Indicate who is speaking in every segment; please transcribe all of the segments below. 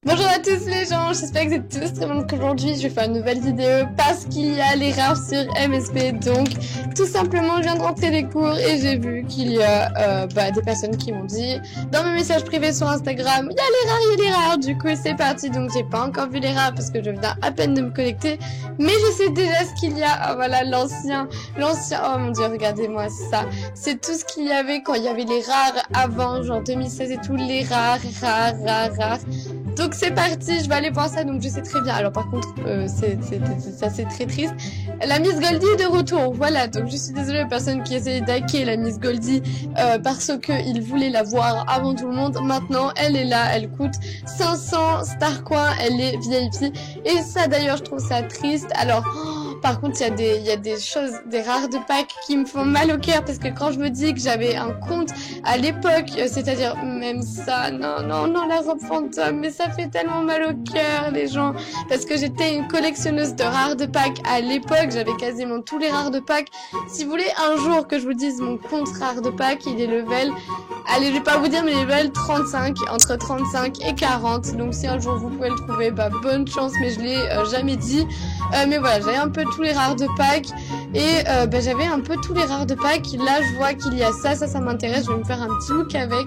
Speaker 1: Bonjour à tous les gens, j'espère que vous êtes tous très bien qu'aujourd'hui je vais faire une nouvelle vidéo parce qu'il y a les rares sur MSP. Donc tout simplement je viens de rentrer des cours et j'ai vu qu'il y a des personnes qui m'ont dit dans mes messages privés sur Instagram il y a les rares, du coup c'est parti. Donc j'ai pas encore vu les rares parce que je viens à peine de me connecter, mais je sais déjà ce qu'il y a. Ah, voilà l'ancien, oh mon dieu, regardez-moi ça, c'est tout ce qu'il y avait quand il y avait les rares avant, genre 2016 et tout, les rares. Donc c'est parti, je vais aller voir ça, donc je sais très bien. Alors par contre, ça c'est très triste. La Miss Goldie est de retour, voilà. Donc je suis désolée aux personnes qui essayaient d'hacker la Miss Goldie parce qu'ils voulaient la voir avant tout le monde. Maintenant, elle est là, elle coûte 500 Starcoins, elle est VIP. Et ça d'ailleurs, je trouve ça triste. Alors, par contre, il y a des choses, des rares de pack qui me font mal au cœur parce que quand je me dis que j'avais un compte à l'époque, c'est-à-dire même ça, non, la robe fantôme, mais ça fait tellement mal au cœur, les gens, parce que j'étais une collectionneuse de rares de pack à l'époque, j'avais quasiment tous les rares de pack. Si vous voulez un jour que je vous dise mon compte rare de pack, il est level, allez, je vais pas vous dire, mais level 35, entre 35 et 40, donc si un jour vous pouvez le trouver, bonne chance, mais je l'ai jamais dit. Mais voilà, j'avais un peu tous les rares de pack et j'avais un peu tous les rares de pack. Là je vois qu'il y a ça m'intéresse, je vais me faire un petit look avec.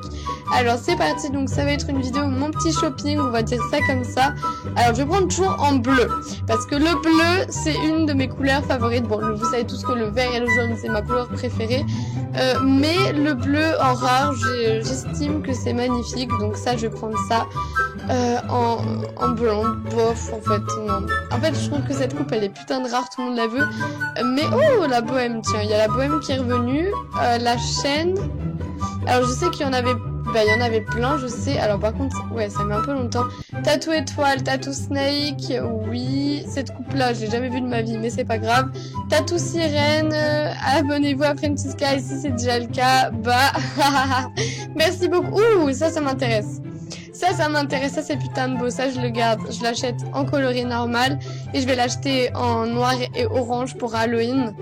Speaker 1: Alors c'est parti, donc ça va être une vidéo mon petit shopping, on va dire ça comme ça. Alors je vais prendre toujours en bleu parce que le bleu c'est une de mes couleurs favorites. Bon, vous savez tous que le vert et le jaune c'est ma couleur préférée, mais le bleu en rare j'estime que c'est magnifique, donc ça je vais prendre ça. En blanc, bof, en fait, non. En fait, je trouve que cette coupe, elle est putain de rare, tout le monde la veut. Mais, oh, la bohème, tiens, il y a la bohème qui est revenue. La chaîne. Alors, je sais qu'il y en avait, il y en avait plein, je sais. Alors, par contre, ouais, ça met un peu longtemps. Tatou étoile, tatou snake, oui. Cette coupe-là, je l'ai jamais vue de ma vie, mais c'est pas grave. Tatou sirène, abonnez-vous à Princess Sky si c'est déjà le cas. Merci beaucoup. Ouh, ça m'intéresse. Ça m'intéresse, ça c'est putain de beau, ça je le garde, je l'achète en coloris normal et je vais l'acheter en noir et orange pour Halloween,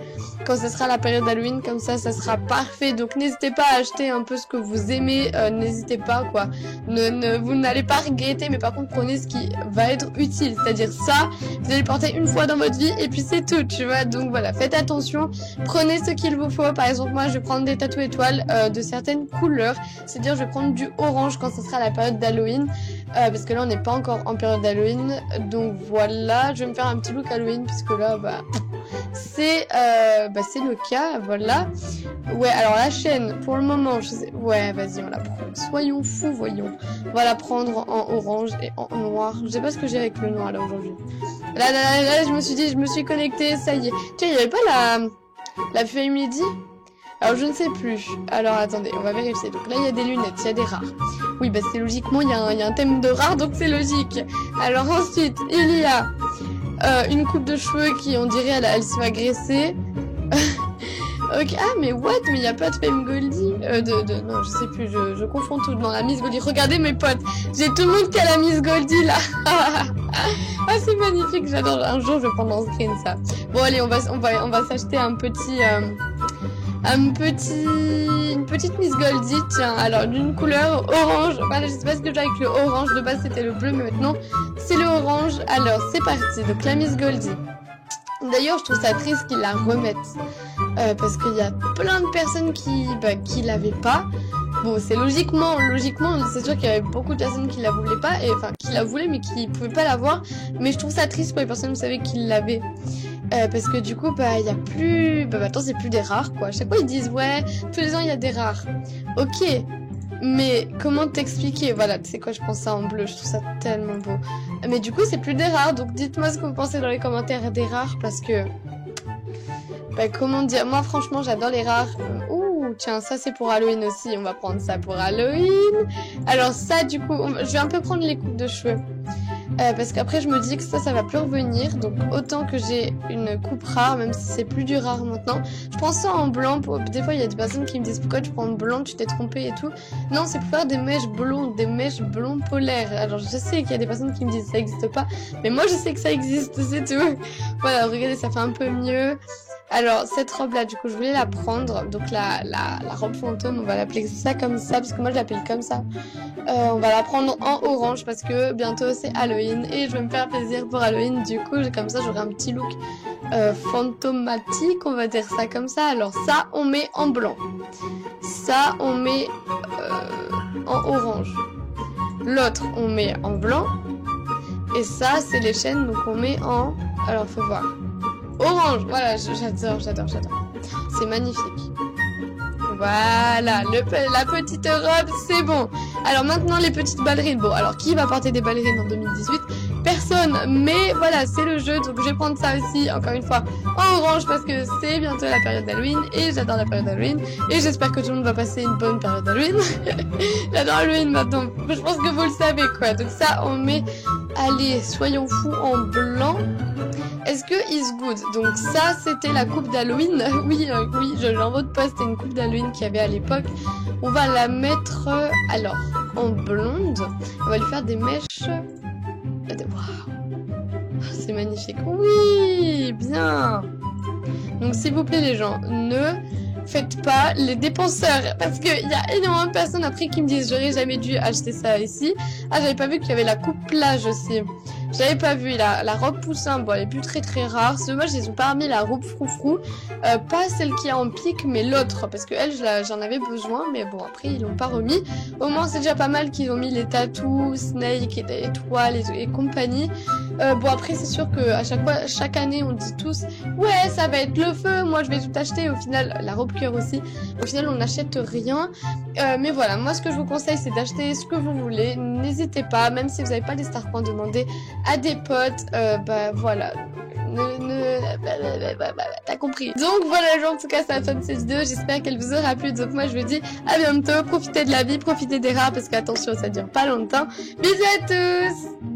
Speaker 1: quand ce sera la période d'Halloween, comme ça sera parfait. Donc n'hésitez pas à acheter un peu ce que vous aimez, n'hésitez pas quoi, vous n'allez pas regretter, mais par contre prenez ce qui va être utile, c'est-à-dire ça, vous allez le porter une fois dans votre vie et puis c'est tout, tu vois. Donc voilà, faites attention, prenez ce qu'il vous faut. Par exemple moi je vais prendre des tatous étoiles de certaines couleurs, c'est-à-dire je vais prendre du orange quand ce sera la période d'Halloween. Parce que là on n'est pas encore en période d'Halloween, donc voilà, je vais me faire un petit look Halloween puisque là c'est le cas, voilà. Ouais, alors la chaîne pour le moment je sais, ouais vas-y on la prend, soyons fous, voyons, on va la prendre en orange et en noir. Je sais pas ce que j'ai avec le noir là aujourd'hui, là je me suis dit, je me suis connectée, ça y est. Tiens, il y avait pas la feuille midi. Alors je ne sais plus. Alors attendez, on va vérifier. Donc là il y a des lunettes, il y a des rares. Oui, c'est logiquement il y a un thème de rares, donc c'est logique. Alors ensuite il y a une coupe de cheveux qui on dirait elle se fait agresser. Ok, ah mais what, mais il n'y a pas de Femme Goldie, non je sais plus, je confonds tout dans la Miss Goldie. Regardez mes potes, j'ai tout le monde qui a la Miss Goldie là. Ah c'est magnifique, j'adore. Un jour je vais prendre en screen ça. Bon allez, on va s'acheter une petite Miss Goldie, tiens, alors d'une couleur orange. Voilà, je sais pas ce que j'ai avec le orange, de base c'était le bleu, mais maintenant c'est le orange. Alors c'est parti, donc la Miss Goldie. D'ailleurs je trouve ça triste qu'ils la remettent, parce qu'il y a plein de personnes qui l'avaient pas. Bon, c'est logiquement, c'est sûr qu'il y avait beaucoup de personnes qui la voulaient pas, qui la voulaient mais qui pouvaient pas l'avoir. Mais je trouve ça triste pour les personnes, vous savez, qui l'avaient. Parce que du coup, il y a plus, maintenant c'est plus des rares, quoi. À chaque fois ils disent, ouais, tous les ans il y a des rares. Ok. Mais comment t'expliquer? Voilà, tu sais quoi, je prends ça en bleu, je trouve ça tellement beau. Mais du coup, c'est plus des rares, donc dites-moi ce que vous pensez dans les commentaires des rares, parce que... comment dire? Moi, franchement, j'adore les rares. Tiens, ça c'est pour Halloween aussi, on va prendre ça pour Halloween. Alors ça, du coup, je vais un peu prendre les coupes de cheveux. Parce qu'après je me dis que ça va plus revenir, donc autant que j'ai une coupe rare, même si c'est plus du rare maintenant. Je prends ça en blanc, des fois il y a des personnes qui me disent pourquoi tu prends en blanc, tu t'es trompé et tout. Non, c'est pour faire des mèches blondes polaires. Alors je sais qu'il y a des personnes qui me disent ça existe pas, mais moi je sais que ça existe, c'est tout. Voilà, regardez, ça fait un peu mieux. Alors, cette robe-là, du coup, je voulais la prendre. Donc, la robe fantôme, on va l'appeler ça comme ça, parce que moi, je l'appelle comme ça. On va la prendre en orange, parce que bientôt, c'est Halloween. Et je vais me faire plaisir pour Halloween. Du coup, comme ça, j'aurai un petit look fantomatique, on va dire ça comme ça. Alors, ça, on met en blanc. Ça, on met en orange. L'autre, on met en blanc. Et ça, c'est les chaînes, donc on met en... Alors, faut voir. Orange, voilà, j'adore. C'est magnifique. Voilà, la petite robe, c'est bon. Alors maintenant, les petites ballerines. Bon, alors qui va porter des ballerines en 2018? Personne, mais voilà, c'est le jeu. Donc je vais prendre ça aussi, encore une fois, en orange parce que c'est bientôt la période d'Halloween et j'adore la période d'Halloween. Et j'espère que tout le monde va passer une bonne période d'Halloween. J'adore Halloween maintenant. Je pense que vous le savez, quoi. Donc ça, on met... Allez, soyons fous en blanc. Est-ce que is good? Donc ça, c'était la coupe d'Halloween. Oui, j'en votre poste, c'était une coupe d'Halloween qu'il y avait à l'époque. On va la mettre, alors, en blonde. On va lui faire des mèches. Waouh, c'est magnifique. Oui, bien. Donc s'il vous plaît les gens, ne faites pas les dépenseurs. Parce qu'il y a énormément de personnes après qui me disent j'aurais jamais dû acheter ça ici. Ah, j'avais pas vu qu'il y avait la coupe plage aussi. J'avais pas vu la robe poussin, bon elle est plus très rare. C'est dommage, ils ont pas remis la robe froufrou. Pas celle qui est en pique, mais l'autre. Parce que elle, j'en avais besoin, mais bon après ils l'ont pas remis. Au moins c'est déjà pas mal qu'ils ont mis les tatous, Snake et étoiles et compagnie. Bon après c'est sûr que à chaque année on dit tous ouais ça va être le feu, moi je vais tout acheter. Au final la robe cœur aussi. Au final on n'achète rien. Mais voilà, moi ce que je vous conseille c'est d'acheter ce que vous voulez. N'hésitez pas, même si vous n'avez pas les star coins, demandez à des potes, bah voilà. T'as compris. Donc voilà les gens, en tout cas c'est la fin de cette vidéo, j'espère qu'elle vous aura plu. Donc moi je vous dis à bientôt, profitez de la vie, profitez des rats parce qu'attention ça dure pas longtemps. Bisous à tous.